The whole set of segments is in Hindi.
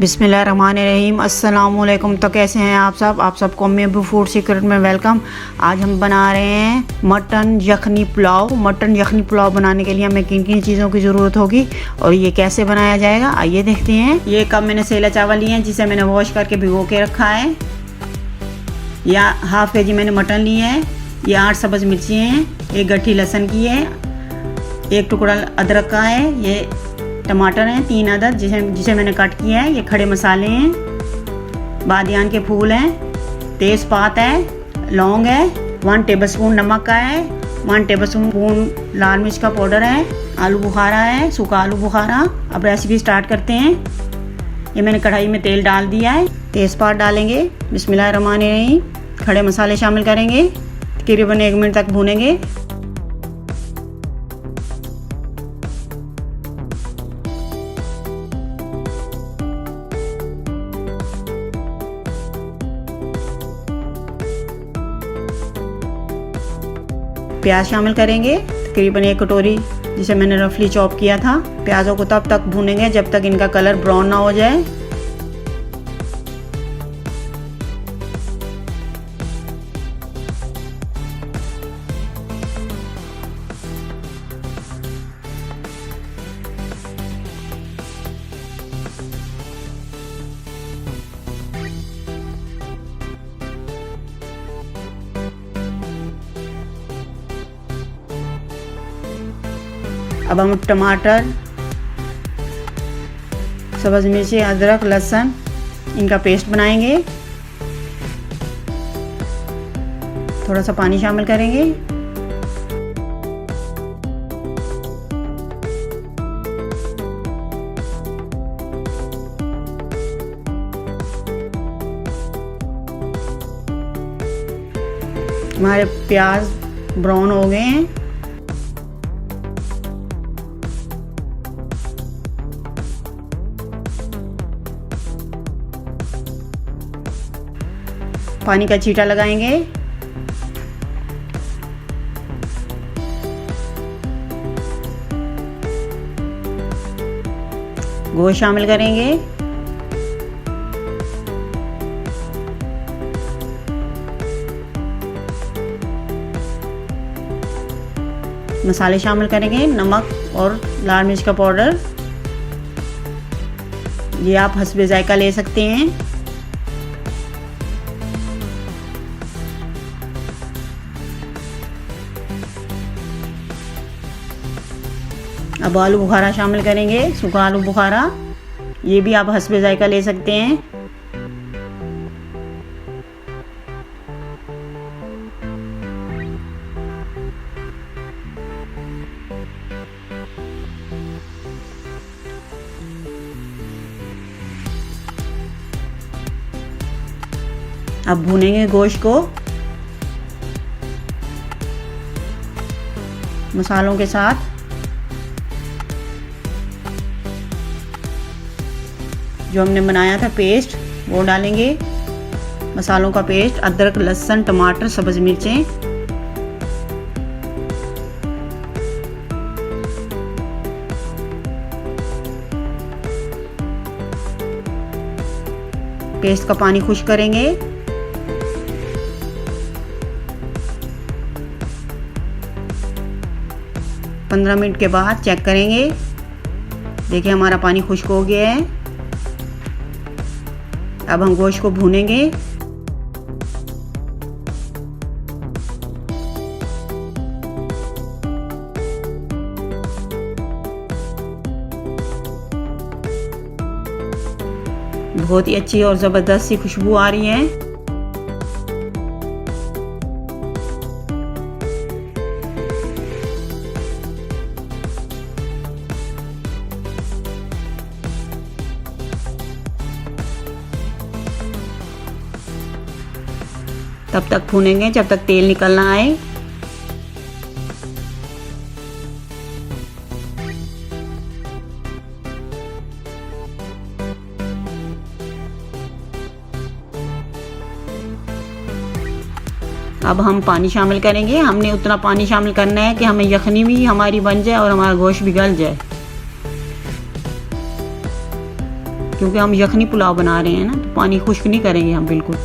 बिस्मिल्लाहिर्रहमानिर्रहीम। अस्सलामुअलैकुम। तो कैसे हैं आप सबको अम्मी अबू फूड सीक्रेट में वेलकम। आज हम बना रहे हैं मटन यखनी पुलाव। मटन यखनी पुलाव बनाने के लिए हमें किन किन चीज़ों की ज़रूरत होगी और ये कैसे बनाया जाएगा, आइए देखते हैं। ये कप मैंने सेला चावल लिए हैं जिसे मैंने वॉश करके भिगो के रखा है। या हाफ़ के जी मैंने मटन लिए है। ये 8 सब्ज़ मिर्ची हैं, 1 गट्ठी लहसुन की है, 1 टुकड़ा अदरक का है, ये टमाटर हैं 3 अदद जिसे मैंने कट किया है, ये खड़े मसाले हैं, बादियान के फूल हैं, तेज़पात है, लौंग है, 1 टेबलस्पून नमक का है, 1 टेबलस्पून लाल मिर्च का पाउडर है, आलू बुखारा है, सूखा आलू बुखारा। अब रेसिपी स्टार्ट करते हैं। ये मैंने कढ़ाई में तेल डाल दिया है, तेज़पात डालेंगे, बिस्मिल्लाहिर्रहमानिर्रहीम। खड़े मसाले शामिल करेंगे, तकरीबन 1 मिनट तक भूनेंगे। प्याज शामिल करेंगे, तकरीबन 1 कटोरी जिसे मैंने रफली चॉप किया था। प्याज़ों को तब तक भूनेंगे जब तक इनका कलर ब्राउन ना हो जाए। अब हम टमाटर, सब्ज़ मिर्ची, अदरक, लहसुन इनका पेस्ट बनाएंगे। थोड़ा सा पानी शामिल करेंगे। हमारे प्याज ब्राउन हो गए हैं। पानी का छींटा लगाएंगे। गोश्त शामिल करेंगे। मसाले शामिल करेंगे, नमक और लाल मिर्च का पाउडर। ये आप हस्बे जायका ले सकते हैं। अब आलू बुखारा शामिल करेंगे, सूखा आलू बुखारा। ये भी आप हस्बे जायका ले सकते हैं। अब भूनेंगे गोश्त को मसालों के साथ। जो हमने बनाया था पेस्ट वो डालेंगे, मसालों का पेस्ट, अदरक, लहसुन, टमाटर, सब्ज़ मिर्चें। पेस्ट का पानी खुश्क करेंगे। पंद्रह मिनट के बाद चेक करेंगे। देखिए हमारा पानी खुश्क हो गया है। अब हम गोश्त को भूनेंगे। बहुत ही अच्छी और ज़बरदस्त सी खुशबू आ रही है। तब तक भूनेंगे जब तक तेल निकल ना आए। अब हम पानी शामिल करेंगे। हमने उतना पानी शामिल करना है कि हमें यखनी भी हमारी बन जाए और हमारा गोश्त भी गल जाए, क्योंकि हम यखनी पुलाव बना रहे हैं ना, तो पानी खुश्क नहीं करेंगे हम बिल्कुल।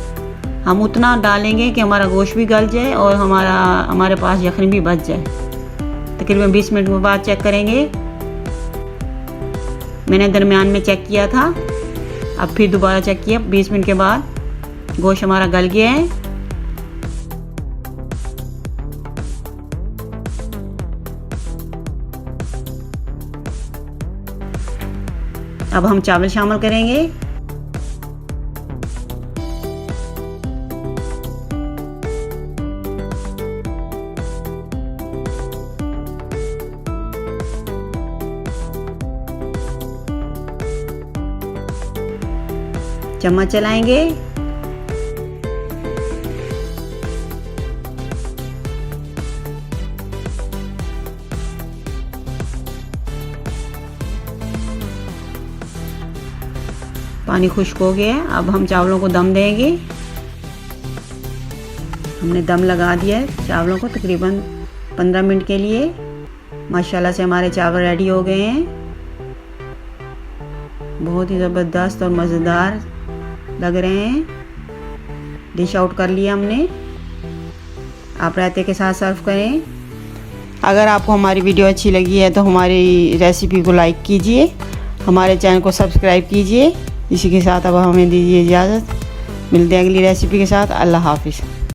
हम उतना डालेंगे कि हमारा गोश्त भी गल जाए और हमारे पास यखनी भी बच जाए। तकरीबन 20 मिनट के बाद चेक करेंगे। मैंने दरमियान में चेक किया था, अब फिर दोबारा चेक किया 20 मिनट के बाद। गोश्त हमारा गल गया है। अब हम चावल शामिल करेंगे। चम्मच चलाएंगे। पानी खुश्क हो गया है। अब हम चावलों को दम देंगे। हमने दम लगा दिया है चावलों को तकरीबन 15 मिनट के लिए। माशाल्लाह से हमारे चावल रेडी हो गए हैं। बहुत ही ज़बरदस्त और मज़ेदार लग रहे हैं। डिश आउट कर लिया हमने। आप रायते के साथ सर्व करें। अगर आपको हमारी वीडियो अच्छी लगी है तो हमारी रेसिपी को लाइक कीजिए, हमारे चैनल को सब्सक्राइब कीजिए। इसी के साथ अब हमें दीजिए इजाज़त। मिलते हैं अगली रेसिपी के साथ। अल्लाह हाफिज़।